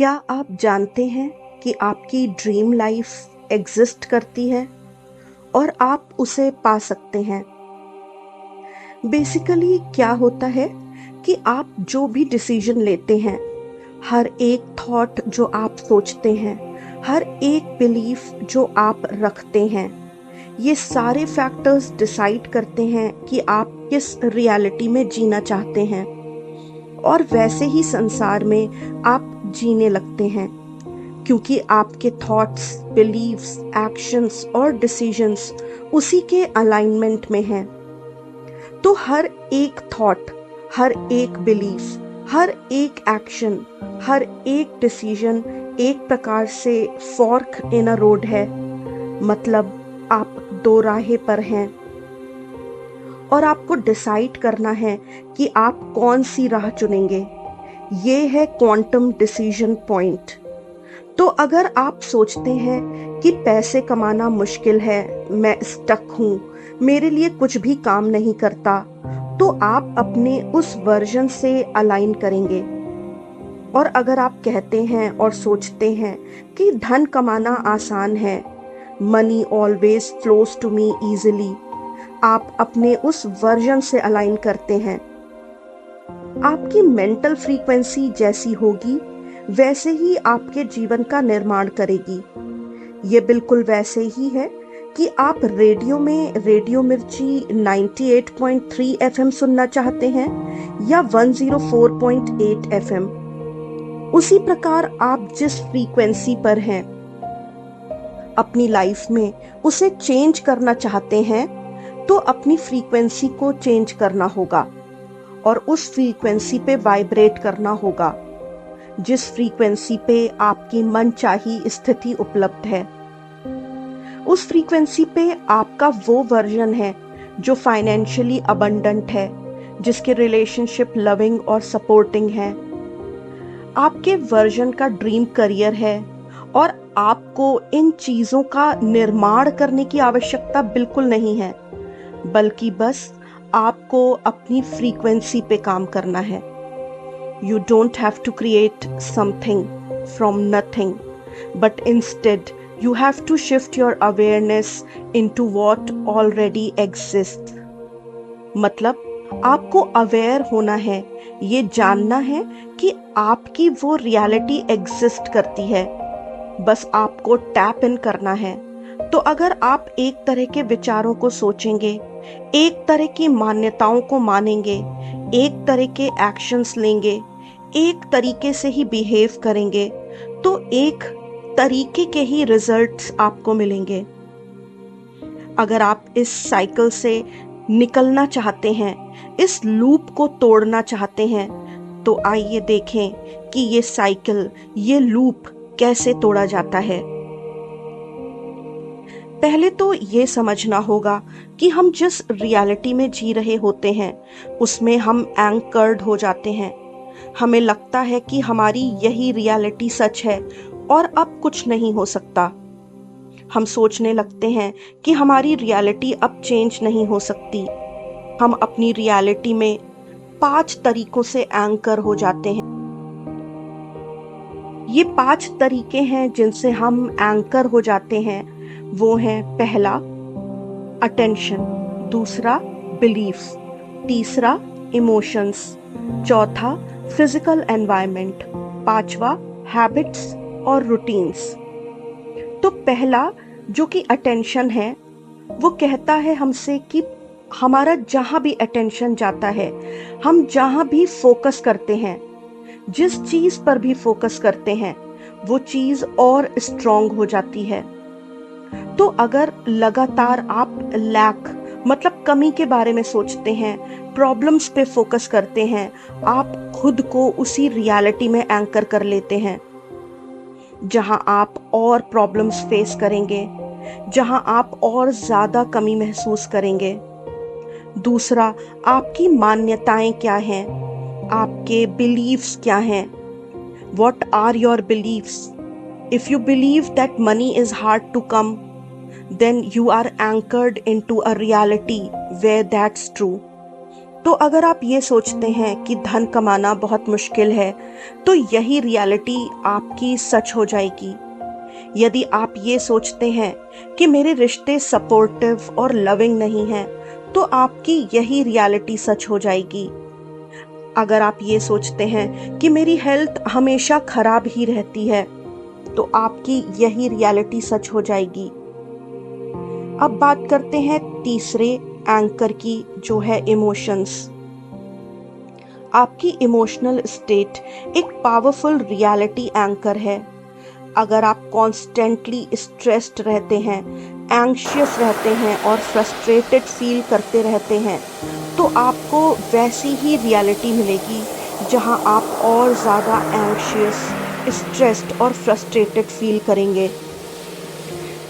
क्या आप जानते हैं कि आपकी ड्रीम लाइफ एग्जिस्ट करती है और आप उसे पा सकते हैं। बेसिकली क्या होता है कि आप जो भी डिसीजन लेते हैं, हर एक थॉट जो आप सोचते हैं, हर एक बिलीफ जो आप रखते हैं, ये सारे फैक्टर्स डिसाइड करते हैं कि आप किस रियलिटी में जीना चाहते हैं और वैसे ही संसार में आप जीने लगते हैं, क्योंकि आपके थॉट्स, बिलीव्स, एक्शंस और डिसीजंस उसी के अलाइनमेंट में हैं। तो हर एक थॉट, हर एक बिलीफ, हर एक एक्शन, हर एक डिसीजन एक प्रकार से फॉर्क इन अ रोड है। मतलब आप दो राहें पर हैं और आपको डिसाइड करना है कि आप कौन सी राह चुनेंगे। ये है क्वांटम डिसीजन पॉइंट। तो अगर आप सोचते हैं कि पैसे कमाना मुश्किल है, मैं स्टक हूँ, मेरे लिए कुछ भी काम नहीं करता, तो आप अपने उस वर्जन से अलाइन करेंगे। और अगर आप कहते हैं और सोचते हैं कि धन कमाना आसान है, money always flows to me easily, आप अपने उस वर्जन से अलाइन करते हैं। आपकी मेंटल फ्रीक्वेंसी जैसी होगी वैसे ही आपके जीवन का निर्माण करेगी। ये बिल्कुल वैसे ही है कि आप रेडियो में रेडियो मिर्ची 98.3 एफएम सुनना चाहते हैं या 104.8 एफएम। उसी प्रकार आप जिस फ्रीक्वेंसी पर हैं अपनी लाइफ में उसे चेंज करना चाहते हैं, तो अपनी फ्रीक्वेंसी को चेंज करना होगा और उस फ्रीक्वेंसी पे वाइब्रेट करना होगा जिस फ्रीक्वेंसी पे आपकी मनचाही स्थिति उपलब्ध है। उस फ्रीक्वेंसी पे आपका वो वर्जन है जो फाइनेंशियली अबंडेंट है, जिसके रिलेशनशिप लविंग और सपोर्टिंग है। आपके वर्जन का ड्रीम करियर है और आपको इन चीजों का निर्माण करने की आवश्यकता बिल्कुल नहीं है, बल्कि बस आपको अपनी फ्रीक्वेंसी पे काम करना है। You don't have to create something from nothing, but instead you have to shift your awareness into what already exists. मतलब आपको अवेयर होना है, ये जानना है कि आपकी वो रियलिटी एग्जिस्ट करती है, बस आपको टैप इन करना है। तो अगर आप एक तरह के विचारों को सोचेंगे, एक तरह की मान्यताओं को मानेंगे, एक तरह के एक्शंस लेंगे, एक तरीके से ही बिहेव करेंगे, तो एक तरीके के ही रिजल्ट्स आपको मिलेंगे। अगर आप इस साइकिल से निकलना चाहते हैं, इस लूप को तोड़ना चाहते हैं, तो आइए देखें कि ये साइकिल, ये लूप कैसे तोड़ा जाता है। पहले तो ये समझना होगा कि हम जिस रियलिटी में जी रहे होते हैं उसमें हम एंकर्ड हो जाते हैं। हमें लगता है कि हमारी यही रियलिटी सच है और अब कुछ नहीं हो सकता। हम सोचने लगते हैं कि हमारी रियलिटी अब चेंज नहीं हो सकती। हम अपनी रियलिटी में 5 तरीकों से एंकर हो जाते हैं। ये 5 तरीके हैं जिनसे हम एंकर हो जाते हैं। वो हैं, पहला अटेंशन, दूसरा बिलीफ, तीसरा इमोशंस, चौथा फिजिकल एनवायरनमेंट, पांचवा हैबिट्स और रूटीन्स। तो पहला जो कि अटेंशन है, वो कहता है हमसे कि हमारा जहां भी अटेंशन जाता है, हम जहां भी फोकस करते हैं, जिस चीज पर भी फोकस करते हैं, वो चीज और स्ट्रांग हो जाती है। तो अगर लगातार आप लैक मतलब कमी के बारे में सोचते हैं, प्रॉब्लम्स पे फोकस करते हैं, आप खुद को उसी रियलिटी में एंकर कर लेते हैं जहां आप और प्रॉब्लम्स फेस करेंगे, जहां आप और ज्यादा कमी महसूस करेंगे। दूसरा, आपकी मान्यताएं क्या हैं, आपके बिलीव्स क्या हैं। What are your beliefs? If you believe that money is hard to come, then you are anchored into a reality where that's true. तो अगर आप ये सोचते हैं कि धन कमाना बहुत मुश्किल है, तो यही रियलिटी आपकी सच हो जाएगी। यदि आप ये सोचते हैं कि मेरे रिश्ते सपोर्टिव और लविंग नहीं हैं, तो आपकी यही रियलिटी सच हो जाएगी। अगर आप ये सोचते हैं कि मेरी हेल्थ हमेशा खराब ही रहती है, तो आपकी यही रियलिटी सच हो जाएगी। अब बात करते हैं तीसरे एंकर की, जो है इमोशंस। आपकी इमोशनल स्टेट एक पावरफुल रियलिटी एंकर है। अगर आप कॉन्स्टेंटली स्ट्रेस्ड रहते हैं, एंग्शियस रहते हैं और फ्रस्ट्रेटेड फील करते रहते हैं, तो आपको वैसी ही रियलिटी मिलेगी जहां आप और ज़्यादा एंग्शियस, स्ट्रेस्ड और फ्रस्ट्रेटेड फील करेंगे।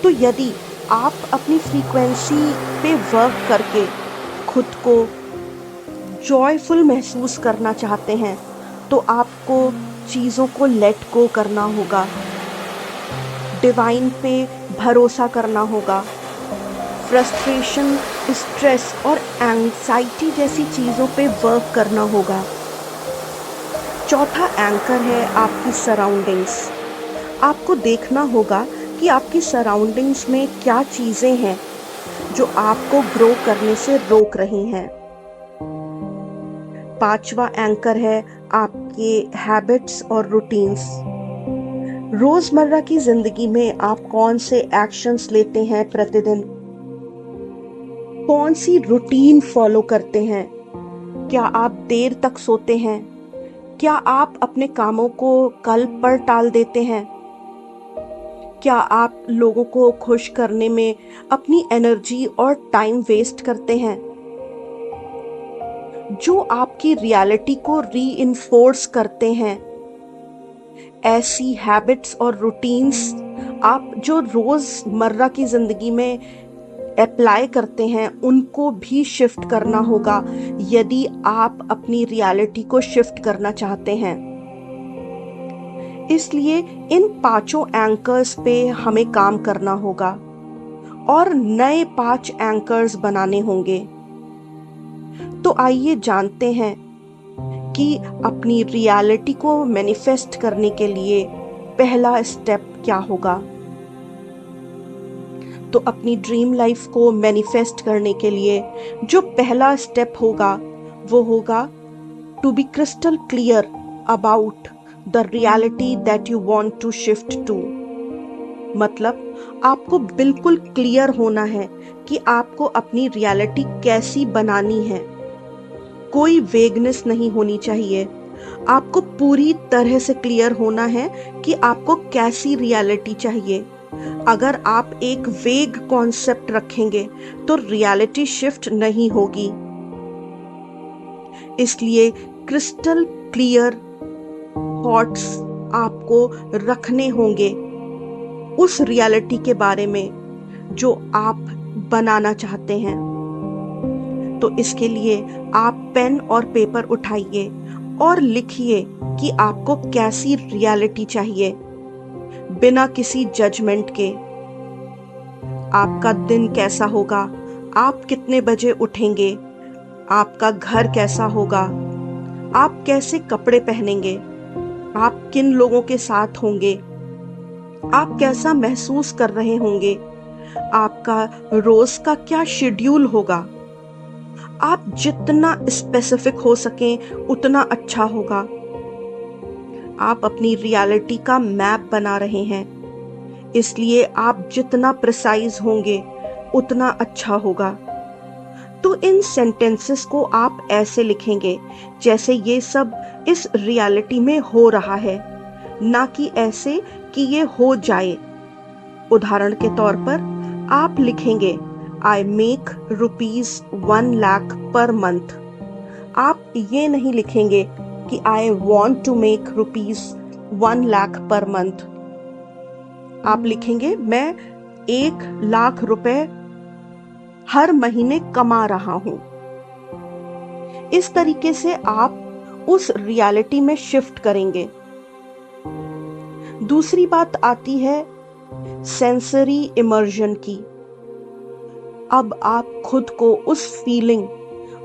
तो यदि आप अपनी फ्रीक्वेंसी पे वर्क करके खुद को जॉयफुल महसूस करना चाहते हैं, तो आपको चीज़ों को लेट गो करना होगा, डिवाइन पे भरोसा करना होगा। फ्रस्ट्रेशन, स्ट्रेस और एंग्जाइटी जैसी चीज़ों पे वर्क करना होगा। चौथा एंकर है आपकी सराउंडिंग्स। आपको देखना होगा कि आपकी सराउंडिंग्स में क्या चीज़ें हैं जो आपको ग्रो करने से रोक रही हैं। पांचवा एंकर है आपके हैबिट्स और रूटीन्स। रोजमर्रा की जिंदगी में आप कौन से एक्शंस लेते हैं प्रतिदिन, कौन सी रूटीन फॉलो करते हैं। क्या आप देर तक सोते हैं? क्या आप अपने कामों को कल पर टाल देते हैं? क्या आप लोगों को खुश करने में अपनी एनर्जी और टाइम वेस्ट करते हैं? जो आपकी रियलिटी को रीइंफोर्स करते हैं, ऐसी हैबिट्स और रूटीन्स आप जो रोजमर्रा की जिंदगी में अप्लाई करते हैं, उनको भी शिफ्ट करना होगा यदि आप अपनी रियलिटी को शिफ्ट करना चाहते हैं। इसलिए इन पांचों एंकर्स पे हमें काम करना होगा और नए 5 एंकर्स बनाने होंगे। तो आइए जानते हैं कि अपनी रियलिटी को मैनिफेस्ट करने के लिए पहला स्टेप क्या होगा। तो अपनी ड्रीम लाइफ को मैनिफेस्ट करने के लिए जो पहला स्टेप होगा, वो होगा to be crystal clear about the reality that you want to shift to. मतलब आपको बिल्कुल क्लियर होना है कि आपको अपनी रियलिटी कैसी बनानी है। कोई वेगनेस नहीं होनी चाहिए। आपको पूरी तरह से क्लियर होना है कि आपको कैसी रियलिटी चाहिए। अगर आप एक वेग कॉन्सेप्ट रखेंगे तो रियलिटी शिफ्ट नहीं होगी। इसलिए क्रिस्टल क्लियर थॉट्स आपको रखने होंगे उस रियलिटी के बारे में जो आप बनाना चाहते हैं। तो इसके लिए आप पेन और पेपर उठाइए और लिखिए कि आपको कैसी रियलिटी चाहिए, बिना किसी जजमेंट के। आपका दिन कैसा होगा, आप कितने बजे उठेंगे, आपका घर कैसा होगा, आप कैसे कपड़े पहनेंगे, आप किन लोगों के साथ होंगे, आप कैसा महसूस कर रहे होंगे, आपका रोज का क्या शेड्यूल होगा। आप जितना स्पेसिफिक हो सकें उतना अच्छा होगा। आप अपनी रियलिटी का मैप बना रहे हैं, इसलिए आप जितना प्रिसाइज होंगे उतना अच्छा होगा। तो इन सेंटेंसेस को आप ऐसे लिखेंगे जैसे ये सब इस रियलिटी में हो रहा है, ना कि ऐसे कि ये हो जाए। उदाहरण के तौर पर आप लिखेंगे I make ₹1 lakh per month। आप ये नहीं लिखेंगे कि I want to make ₹1 lakh per month। आप लिखेंगे मैं 1 लाख रुपए हर महीने कमा रहा हूं। इस तरीके से आप उस रियलिटी में शिफ्ट करेंगे। दूसरी बात आती है सेंसरी इमर्जन की। अब आप खुद को उस फीलिंग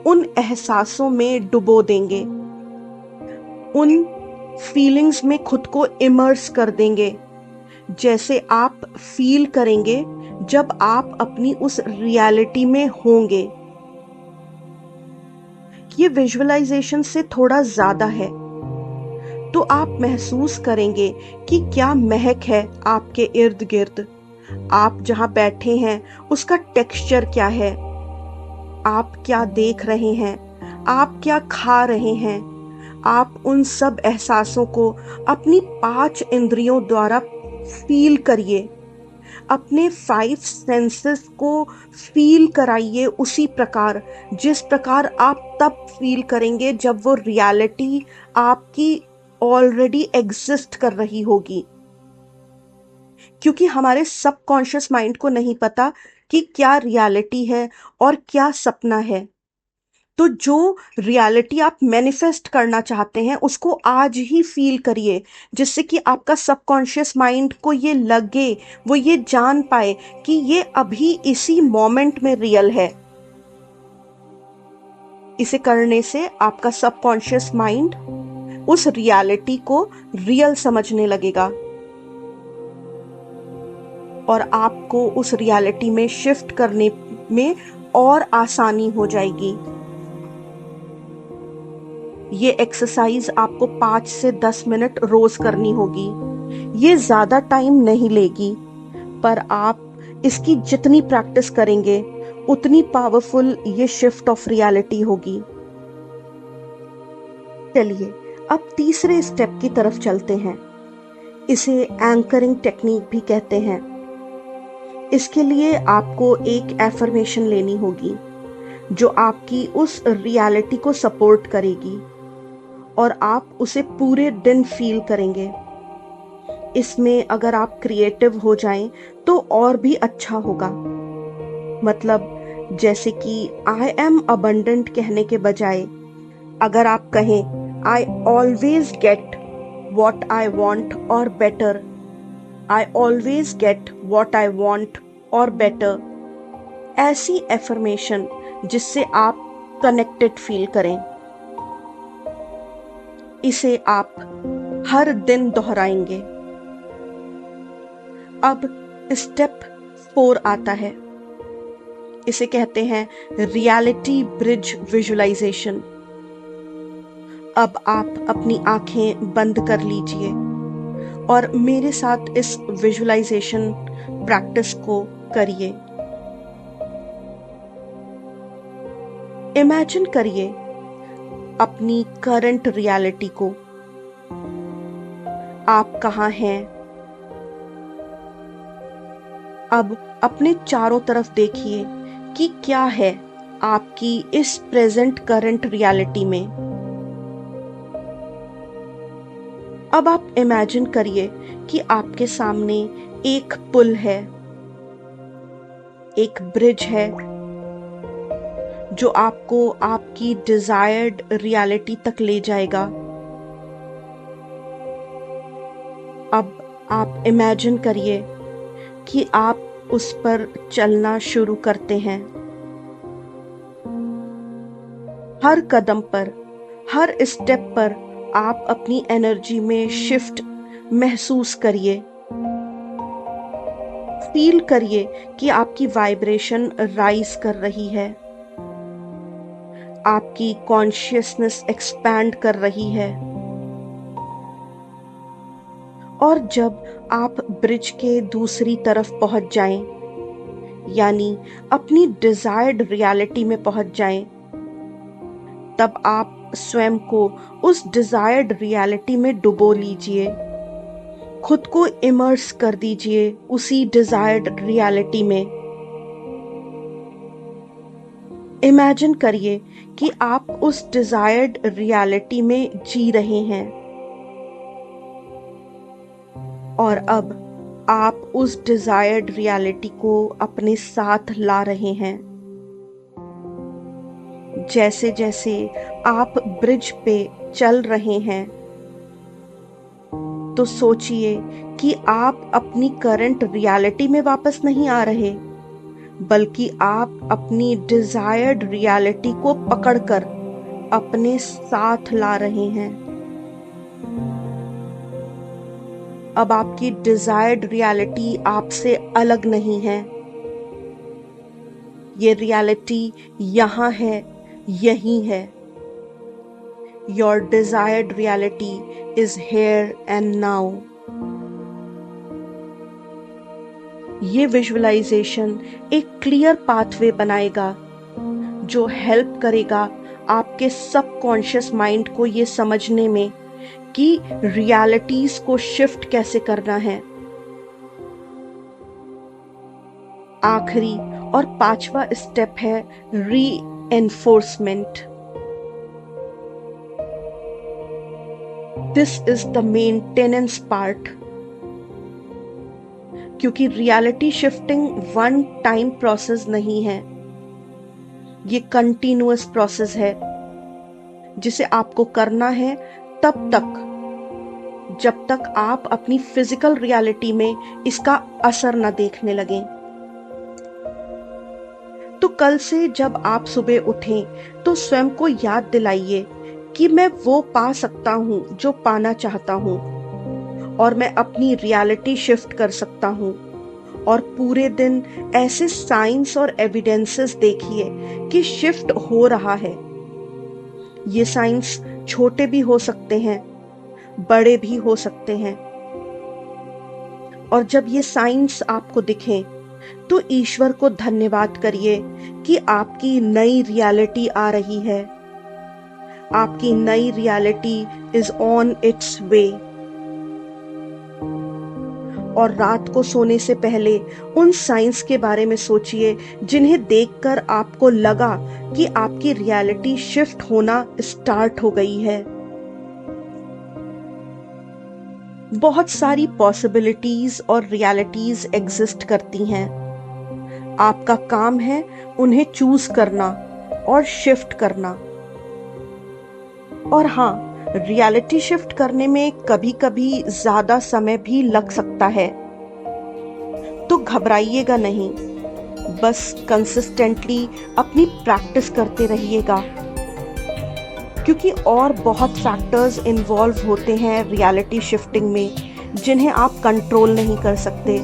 उन एहसासों में डुबो देंगे, उन फीलिंग्स में खुद को इमर्स कर देंगे, जैसे आप फील करेंगे जब आप अपनी उस रियलिटी में होंगे। ये विजुअलाइजेशन से थोड़ा ज्यादा है। तो आप महसूस करेंगे कि क्या महक है आपके इर्द गिर्द, आप जहां बैठे हैं उसका टेक्सचर क्या है, आप क्या देख रहे हैं, आप क्या खा रहे हैं। आप उन सब एहसासों को अपनी 5 इंद्रियों द्वारा फील करिए, अपने 5 सेंसेस को फील कराइए उसी प्रकार जिस प्रकार आप तब फील करेंगे जब वो रियलिटी आपकी ऑलरेडी एग्जिस्ट कर रही होगी। क्योंकि हमारे सबकॉन्शियस माइंड को नहीं पता कि क्या रियलिटी है और क्या सपना है। तो जो रियलिटी आप मैनिफेस्ट करना चाहते हैं उसको आज ही फील करिए, जिससे कि आपका सबकॉन्शियस माइंड को ये लगे, वो ये जान पाए कि ये अभी इसी मोमेंट में रियल है। इसे करने से आपका सबकॉन्शियस माइंड उस रियलिटी को रियल समझने लगेगा और आपको उस रियलिटी में शिफ्ट करने में और आसानी हो जाएगी। ये एक्सरसाइज आपको 5 से 10 मिनट रोज करनी होगी। ये ज्यादा टाइम नहीं लेगी, पर आप इसकी जितनी प्रैक्टिस करेंगे उतनी पावरफुल ये शिफ्ट ऑफ रियलिटी होगी। चलिए अब तीसरे स्टेप की तरफ चलते हैं। इसे एंकरिंग टेक्निक भी कहते हैं। इसके लिए आपको एक एफर्मेशन लेनी होगी जो आपकी उस रियलिटी को सपोर्ट करेगी और आप उसे पूरे दिन फील करेंगे। इसमें अगर आप क्रिएटिव हो जाएं तो और भी अच्छा होगा। मतलब जैसे कि आई एम अबंडेंट कहने के बजाय अगर आप कहें I always get what I want और better, I always get what I want और बेटर, ऐसी एफर्मेशन जिससे आप कनेक्टेड फील करें, इसे आप हर दिन दोहराएंगे। अब स्टेप 4 आता है। इसे कहते हैं रियलिटी ब्रिज विजुअलाइजेशन। अब आप अपनी आंखें बंद कर लीजिए और मेरे साथ इस विजुअलाइजेशन प्रैक्टिस को करिए। इमेजिन करिए अपनी करंट रियलिटी को। आप कहाँ हैं? अब अपने चारों तरफ देखिए कि क्या है आपकी इस प्रेजेंट करंट रियलिटी में। अब आप इमेजिन करिए कि आपके सामने एक पुल है, एक ब्रिज है जो आपको आपकी डिजायर्ड रियलिटी तक ले जाएगा। अब आप इमेजिन करिए कि आप उस पर चलना शुरू करते हैं। हर कदम पर, हर स्टेप पर आप अपनी एनर्जी में शिफ्ट महसूस करिए। फील करिए कि आपकी वाइब्रेशन राइज कर रही है, आपकी कॉन्शियसनेस एक्सपैंड कर रही है। और जब आप ब्रिज के दूसरी तरफ पहुंच जाएं, यानी अपनी डिजायर्ड रियलिटी में पहुंच जाएं, तब आप स्वयं को उस डिजायर्ड रियलिटी में डुबो लीजिए। खुद को इमर्स कर दीजिए उसी डिजायर्ड रियलिटी में। इमेजिन करिए कि आप उस डिजायर्ड रियलिटी में जी रहे हैं और अब आप उस डिजायर्ड रियलिटी को अपने साथ ला रहे हैं। जैसे जैसे आप ब्रिज पे चल रहे हैं तो सोचिए कि आप अपनी करंट रियलिटी में वापस नहीं आ रहे, बल्कि आप अपनी डिजायर्ड रियलिटी को पकड़कर अपने साथ ला रहे हैं। अब आपकी डिजायर्ड रियलिटी आपसे अलग नहीं है। ये रियलिटी यहाँ है, यही है। Your desired reality is here and now. ये विजुअलाइजेशन एक क्लियर पाथवे बनाएगा जो हेल्प करेगा आपके सबकॉन्शियस माइंड को ये समझने में कि रियलिटीज को शिफ्ट कैसे करना है। आखिरी और 5वां स्टेप है reinforcement. This is the maintenance part, क्योंकि reality shifting one time process नहीं है, ये कंटिन्यूअस प्रोसेस है जिसे आपको करना है तब तक जब तक आप अपनी फिजिकल रियलिटी में इसका असर न देखने लगें। तो कल से जब आप सुबह उठें तो स्वयं को याद दिलाइए कि मैं वो पा सकता हूं जो पाना चाहता हूं, और मैं अपनी रियलिटी शिफ्ट कर सकता हूं। और पूरे दिन ऐसे साइंस और एविडेंसेस देखिए कि शिफ्ट हो रहा है। ये साइंस छोटे भी हो सकते हैं, बड़े भी हो सकते हैं। और जब ये साइंस आपको दिखें तो ईश्वर को धन्यवाद करिए कि आपकी नई रियलिटी आ रही है। आपकी नई रियलिटी इज ऑन इट्स वे। और रात को सोने से पहले उन साइंस के बारे में सोचिए जिन्हें देखकर आपको लगा कि आपकी रियलिटी शिफ्ट होना स्टार्ट हो गई है। बहुत सारी पॉसिबिलिटीज और रियलिटीज एग्जिस्ट करती हैं। आपका काम है उन्हें चूज करना और शिफ्ट करना। और हाँ, रियलिटी शिफ्ट करने में कभी कभी ज्यादा समय भी लग सकता है, तो घबराइएगा नहीं, बस कंसिस्टेंटली अपनी प्रैक्टिस करते रहिएगा, क्योंकि और बहुत फैक्टर्स इन्वॉल्व होते हैं रियलिटी शिफ्टिंग में जिन्हें आप कंट्रोल नहीं कर सकते।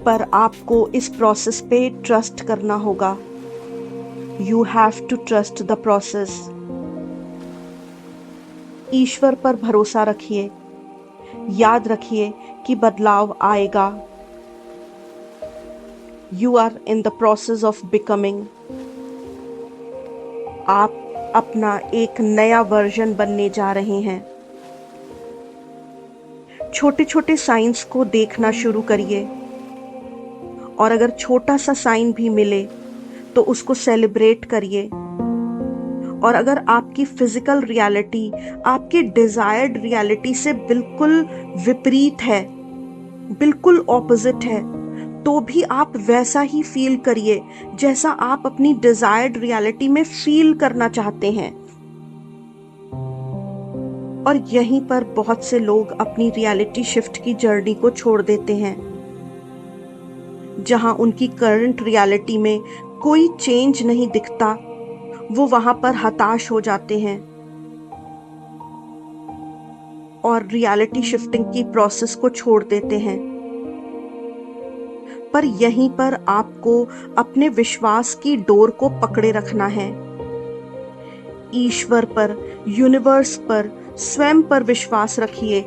पर आपको इस प्रोसेस पे ट्रस्ट करना होगा। You have to trust the process. ईश्वर पर भरोसा रखिए। याद रखिए कि बदलाव आएगा। You are in the process of becoming. आप अपना एक नया वर्जन बनने जा रहे हैं। छोटे छोटे साइंस को देखना शुरू करिए, और अगर छोटा सा साइन भी मिले तो उसको सेलिब्रेट करिए। और अगर आपकी फिजिकल रियलिटी आपकी डिजायर्ड रियलिटी से बिल्कुल विपरीत है, बिल्कुल ऑपोजिट है, तो भी आप वैसा ही फील करिए जैसा आप अपनी डिजायर्ड रियलिटी में फील करना चाहते हैं। और यहीं पर बहुत से लोग अपनी रियलिटी शिफ्ट की जर्नी को छोड़ देते हैं। जहां उनकी करंट रियलिटी में कोई चेंज नहीं दिखता, वो वहां पर हताश हो जाते हैं और रियलिटी शिफ्टिंग की प्रोसेस को छोड़ देते हैं। पर यहीं पर आपको अपने विश्वास की डोर को पकड़े रखना है। ईश्वर पर, यूनिवर्स पर, स्वयं पर विश्वास रखिए।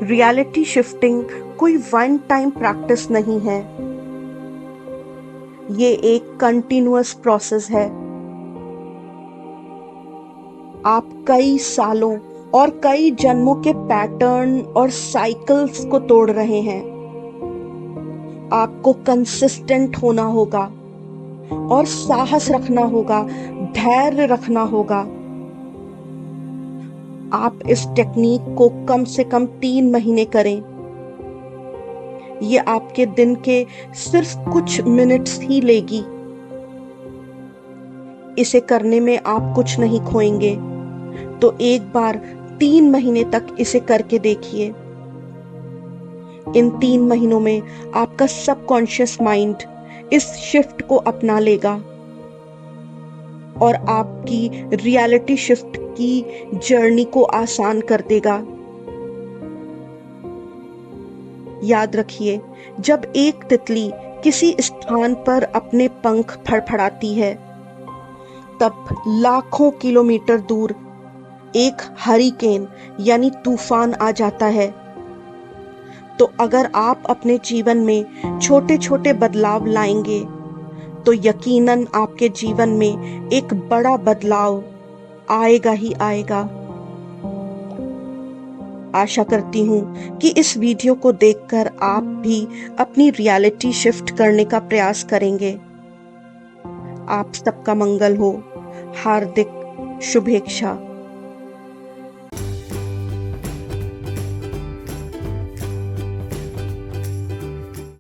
रियलिटी शिफ्टिंग कोई वन टाइम प्रैक्टिस नहीं है, ये एक कंटिन्यूअस प्रोसेस है। आप कई सालों और कई जन्मों के पैटर्न और साइकिल्स को तोड़ रहे हैं। आपको कंसिस्टेंट होना होगा और साहस रखना होगा, धैर्य रखना होगा। आप इस टेक्निक को कम से कम 3 महीने करें। ये आपके दिन के सिर्फ कुछ मिनट्स ही लेगी। इसे करने में आप कुछ नहीं खोएंगे, तो एक बार 3 महीने तक इसे करके देखिए। इन 3 महीनों में आपका सबकॉन्शियस माइंड इस शिफ्ट को अपना लेगा और आपकी रियलिटी शिफ्ट की जर्नी को आसान कर देगा। याद रखिए, जब एक तितली किसी स्थान पर अपने पंख फड़फड़ाती है, तब लाखों किलोमीटर दूर एक हरिकेन यानी तूफान आ जाता है। तो अगर आप अपने जीवन में छोटे छोटे बदलाव लाएंगे, तो यकीनन आपके जीवन में एक बड़ा बदलाव आएगा ही आएगा। आशा करती हूँ कि इस वीडियो को देखकर आप भी अपनी रियलिटी शिफ्ट करने का प्रयास करेंगे। आप सबका मंगल हो। हार्दिक शुभेच्छा।